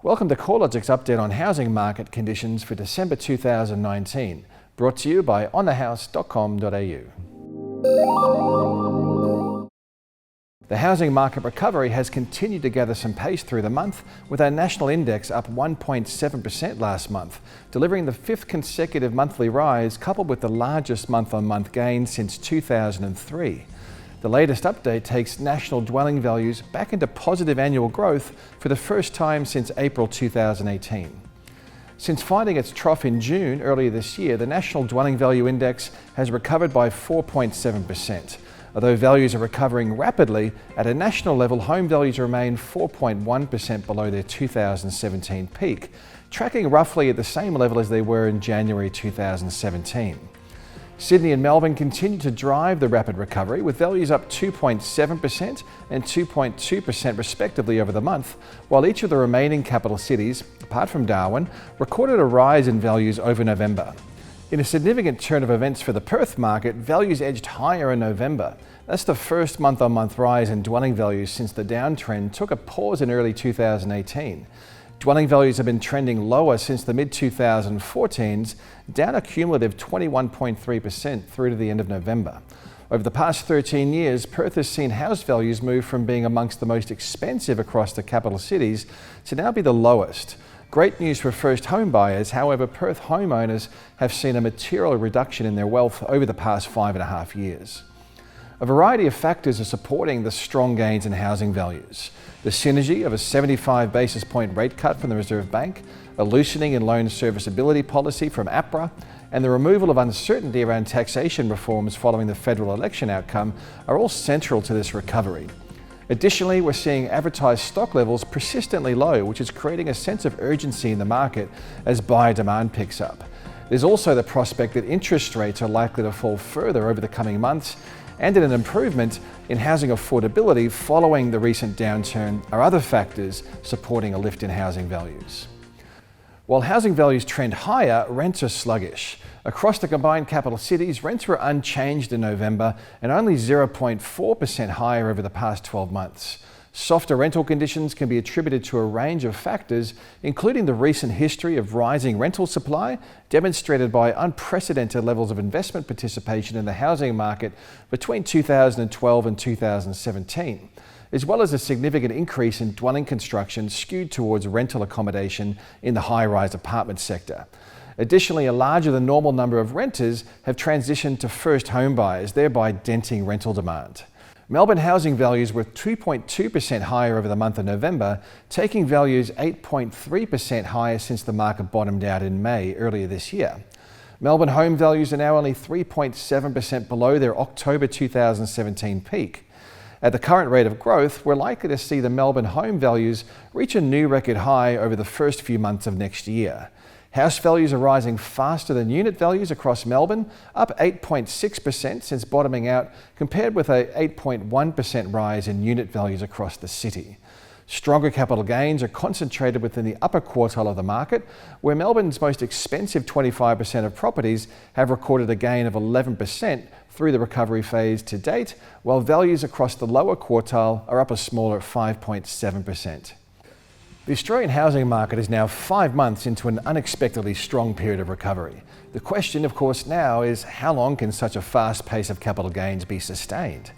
Welcome to CoreLogic's update on housing market conditions for December 2019, brought to you by onthehouse.com.au. The housing market recovery has continued to gather some pace through the month, with our national index up 1.7% last month, delivering the fifth consecutive monthly rise, coupled with the largest month-on-month gain since 2003. The latest update takes national dwelling values back into positive annual growth for the first time since April 2018. Since finding its trough in June earlier this year, the National Dwelling Value Index has recovered by 4.7%. Although values are recovering rapidly, at a national level, home values remain 4.1% below their 2017 peak, tracking roughly at the same level as they were in January 2017. Sydney and Melbourne continue to drive the rapid recovery, with values up 2.7% and 2.2% respectively over the month, while each of the remaining capital cities, apart from Darwin, recorded a rise in values over November. In a significant turn of events for the Perth market, values edged higher in November. That's the first month-on-month rise in dwelling values since the downtrend took a pause in early 2018. Dwelling values have been trending lower since the mid-2014s, down a cumulative 21.3% through to the end of November. Over the past 13 years, Perth has seen house values move from being amongst the most expensive across the capital cities to now be the lowest. Great news for first home buyers. However, Perth homeowners have seen a material reduction in their wealth over the past 5.5 years. A variety of factors are supporting the strong gains in housing values. The synergy of a 75 basis point rate cut from the Reserve Bank, a loosening in loan serviceability policy from APRA, and the removal of uncertainty around taxation reforms following the federal election outcome are all central to this recovery. Additionally, we're seeing advertised stock levels persistently low, which is creating a sense of urgency in the market as buyer demand picks up. There's also the prospect that interest rates are likely to fall further over the coming months, and an improvement in housing affordability following the recent downturn are other factors supporting a lift in housing values. While housing values trend higher, rents are sluggish. Across the combined capital cities, rents were unchanged in November and only 0.4% higher over the past 12 months. Softer rental conditions can be attributed to a range of factors, including the recent history of rising rental supply, demonstrated by unprecedented levels of investment participation in the housing market between 2012 and 2017, as well as a significant increase in dwelling construction skewed towards rental accommodation in the high-rise apartment sector. Additionally, a larger than normal number of renters have transitioned to first home buyers, thereby denting rental demand. Melbourne housing values were 2.2% higher over the month of November, taking values 8.3% higher since the market bottomed out in May earlier this year. Melbourne home values are now only 3.7% below their October 2017 peak. At the current rate of growth, we're likely to see the Melbourne home values reach a new record high over the first few months of next year. House values are rising faster than unit values across Melbourne, up 8.6% since bottoming out, compared with a 8.1% rise in unit values across the city. Stronger capital gains are concentrated within the upper quartile of the market, where Melbourne's most expensive 25% of properties have recorded a gain of 11% through the recovery phase to date, while values across the lower quartile are up a smaller 5.7%. The Australian housing market is now 5 months into an unexpectedly strong period of recovery. The question, of course, now is how long can such a fast pace of capital gains be sustained?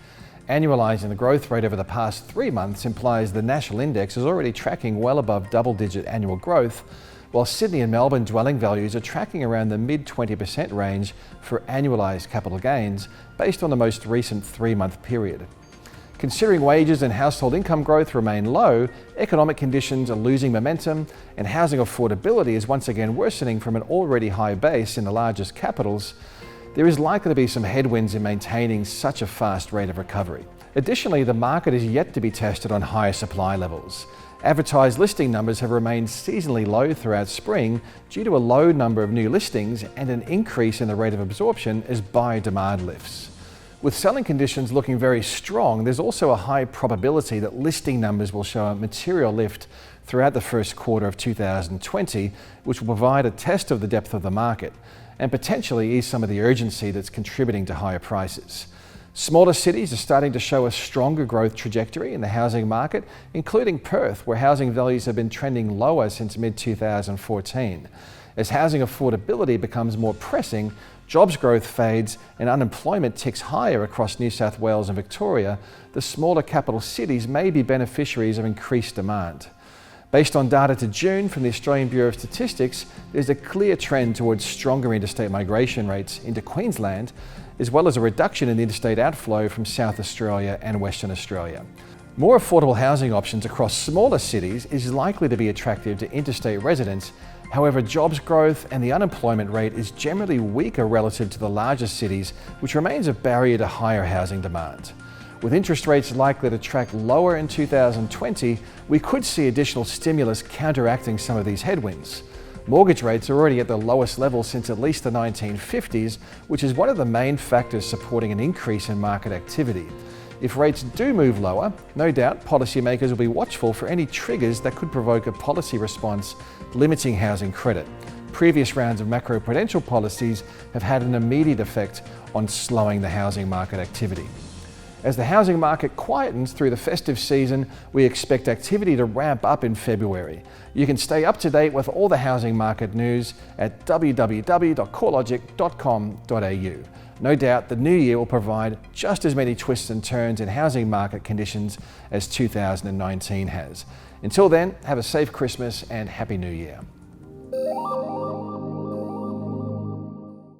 Annualising the growth rate over the past 3 months implies the national index is already tracking well above double-digit annual growth, while Sydney and Melbourne dwelling values are tracking around the mid-20% range for annualised capital gains based on the most recent 3-month period. Considering wages and household income growth remain low, economic conditions are losing momentum, and housing affordability is once again worsening from an already high base in the largest capitals, there is likely to be some headwinds in maintaining such a fast rate of recovery. Additionally, the market is yet to be tested on higher supply levels. Advertised listing numbers have remained seasonally low throughout spring due to a low number of new listings and an increase in the rate of absorption as buyer demand lifts. With selling conditions looking very strong, there's also a high probability that listing numbers will show a material lift throughout the first quarter of 2020, which will provide a test of the depth of the market and potentially ease some of the urgency that's contributing to higher prices. Smaller cities are starting to show a stronger growth trajectory in the housing market, including Perth, where housing values have been trending lower since mid-2014. As housing affordability becomes more pressing, jobs growth fades and unemployment ticks higher across New South Wales and Victoria, the smaller capital cities may be beneficiaries of increased demand. Based on data to June from the Australian Bureau of Statistics, there's a clear trend towards stronger interstate migration rates into Queensland, as well as a reduction in the interstate outflow from South Australia and Western Australia. More affordable housing options across smaller cities is likely to be attractive to interstate residents. However, jobs growth and the unemployment rate is generally weaker relative to the larger cities, which remains a barrier to higher housing demand. With interest rates likely to track lower in 2020, we could see additional stimulus counteracting some of these headwinds. Mortgage rates are already at the lowest level since at least the 1950s, which is one of the main factors supporting an increase in market activity. If rates do move lower, no doubt policymakers will be watchful for any triggers that could provoke a policy response limiting housing credit. Previous rounds of macroprudential policies have had an immediate effect on slowing the housing market activity. As the housing market quietens through the festive season, we expect activity to ramp up in February. You can stay up to date with all the housing market news at www.corelogic.com.au. No doubt the new year will provide just as many twists and turns in housing market conditions as 2019 has. Until then, have a safe Christmas and Happy New Year.